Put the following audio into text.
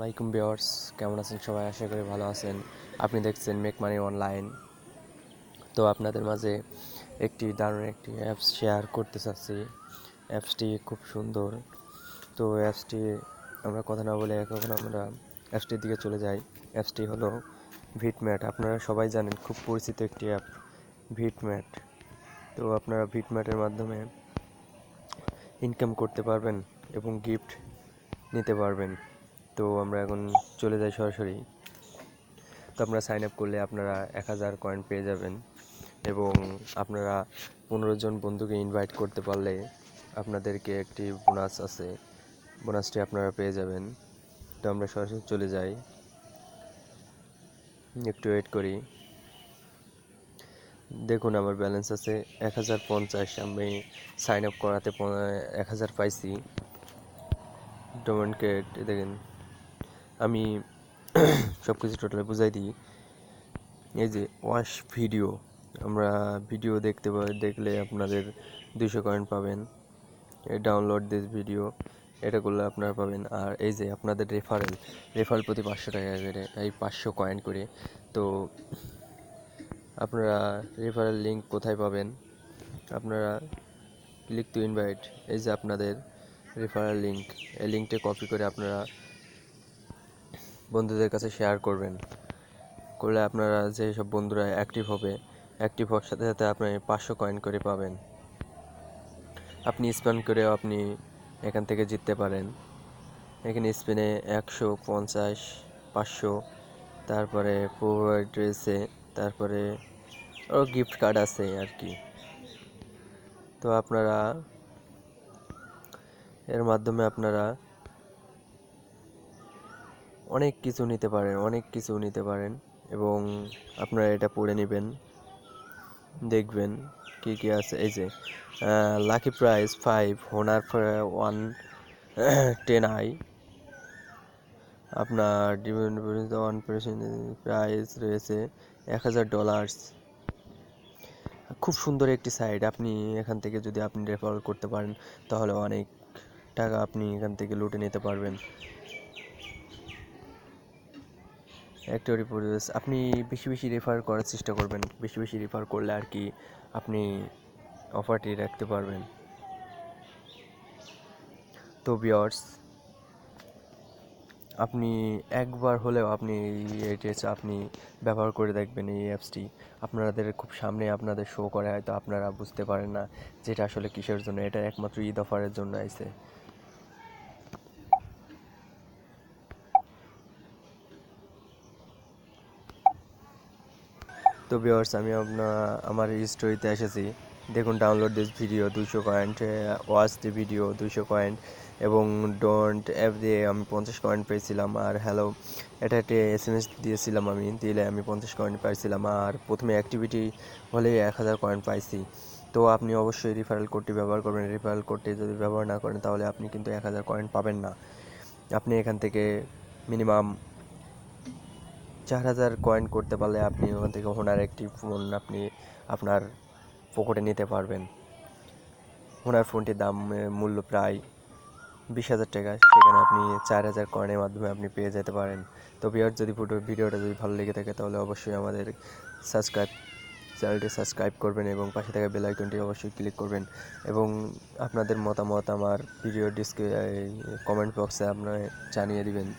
আসসালামাইকুম ভিউয়ার্স, কেমন আছেন সবাই? আশা করি ভালো আছেন। আপনি দেখছেন মেক মানি অনলাইন। তো আপনাদের মাঝে একটি দারুণ একটি অ্যাপস শেয়ার করতে চাচ্ছি। অ্যাপসটি খুব সুন্দর। তো অ্যাপসটি আমরা কথা না বলে এখন আমরা অ্যাপসটির দিকে চলে যাই। অ্যাপসটি হলো ভিডম্যাট। আপনারা সবাই জানেন, খুব পরিচিত একটি অ্যাপ ভিডম্যাট। তো আপনারা ভিডম্যাটের মাধ্যমে ইনকাম করতে পারবেন এবং গিফট নিতে পারবেন। তো আমরা এখন চলে যাই সরাসরি। তো আপনারা সাইন আপ করলে আপনারা 1000 কয়েন পেয়ে যাবেন এবং আপনারা 15 জন বন্ধুকে ইনভাইট করতে পারলে আপনাদেরকে একটি বোনাস আছে, বোনাসটি আপনারা পেয়ে যাবেন। তো আমরা সরাসরি চলে যাই, একটু ওয়েট করি। দেখুন আমার ব্যালেন্স আছে 1050। আমি সাইন আপ করাতে 1000 পাইছি। ডোমেন ক্রেডিট দেখেন, আমি সব কিছু টোটালি বুঝাই দিই। এই যে ওয়াচ ভিডিও, আমরা ভিডিও দেখলে আপনাদের 200 কয়েন পাবেন। ডাউনলোড দিস ভিডিও, এটা করলে আপনারা পাবেন। আর এই যে আপনাদের রেফারেল প্রতি 500 টাকা করে, এই 500 কয়েন করে। তো আপনারা রেফারেল লিঙ্ক কোথায় পাবেন? আপনারা ক্লিক টু ইনভাইট, এই যে আপনাদের রেফারেল লিঙ্ক, এই লিঙ্কটা কপি করে আপনারা বন্ধুদের কাছে শেয়ার করবেন। করলে আপনারা যেসব বন্ধুরা অ্যাক্টিভ হওয়ার সাথে সাথে আপনি 500 কয়েন করে পাবেন। আপনি স্পেন করেও আপনি এখান থেকে জিততে পারেন। এখানে স্পেনে 150, 500, তারপরে প্রোভাইড রয়েছে, তারপরে আরও গিফট কার্ড আছে আর কি। তো আপনারা এর মাধ্যমে আপনারা অনেক কিছু নিতে পারেন এবং আপনারা এটা পড়ে নেবেন, দেখবেন কি কি আছে। এই যে লাকি প্রাইজ 5, হোনার 110i, আপনার ডিমান্ড 1% প্রাইজ রয়েছে $1000। খুব সুন্দর একটি সাইট। আপনি এখান থেকে যদি আপনি রেফার করতে পারেন তাহলে অনেক টাকা আপনি এখান থেকে লুটে নিতে পারবেন। অ্যাক্টিভিটি প্রসেস, আপনি বেশি বেশি রেফার করার চেষ্টা করবেন। বেশি বেশি রেফার করলে আর কি আপনি অফারটি রাখতে পারবেন। তো ভিউয়ার্স, আপনি একবার হলেও আপনি আপনি ব্যবহার করে দেখবেন এই অ্যাপসটি। আপনাদের খুব সামনে আপনাদের শো করে, হয়তো আপনারা বুঝতে পারেন না যেটা আসলে কিসের জন্য। এটা একমাত্র ঈদ অফারের জন্য আছে। তো ভিউয়ার্স, আমি আমার স্টোরিতে এসেছি। দেখুন, download this video 200 coins, watch the video 200 coins এবং ডোন্ট অ্যাপ দিয়ে আমি 50 কয়েন্ট পেয়েছিলাম। আর হ্যালো, এটা একটা SMS দিয়েছিলাম, আমি দিলে আমি 50 কয়েন্ট পাইছিলাম। আর প্রথমে অ্যাক্টিভিটি হলে 1000 কয়েন্ট পাইছি। তো আপনি অবশ্যই রিফারেল কোডটি ব্যবহার করবেন। রিফারেল কোডটি যদি ব্যবহার না করেন তাহলে আপনি কিন্তু 1000 কয়েন্ট পাবেন না। আপনি এখান থেকে মিনিমাম 4000 কয়েন করতে পারলে আপনি ওখান থেকে হোনার একটি ফোন আপনি আপনার পকেটে নিতে পারবেন। হোনার ফোনটির দাম মূল্য প্রায় 20,000 টাকা, সেখানে আপনি 4000 কয়েনের মাধ্যমে আপনি পেয়ে যেতে পারেন। তো ভিউয়ার্স, যদি ভিডিওটা যদি ভালো লেগে থাকে তাহলে অবশ্যই আমাদের চ্যানেলটি সাবস্ক্রাইব করবেন এবং পাশে থাকা বেল আইকনটি অবশ্যই ক্লিক করবেন এবং আপনাদের মতামত আমার ভিডিও কমেন্ট বক্সে আপনারা জানিয়ে দিবেন।